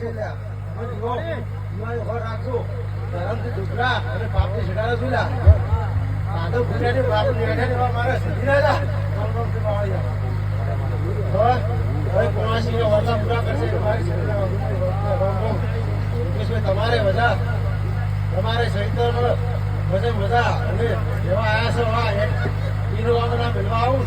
છે લ્યા દિવાળી ઘર રાખજો ધરમથી દુખરા અને પાપની છેડારા જોયા આદો ભૂલ્યાની બાપ લેઠાની વા મારે સીધી ના જા ગમગમથી બાવળિયા હવે કોણાસી ને વર્તા પૂરા કરશે તમારી છેડારા તમારે બધા તમારે સહિતર બધે બધા અને જેવા આયા છે વા એક ઈનો વાળા મિલવા આવું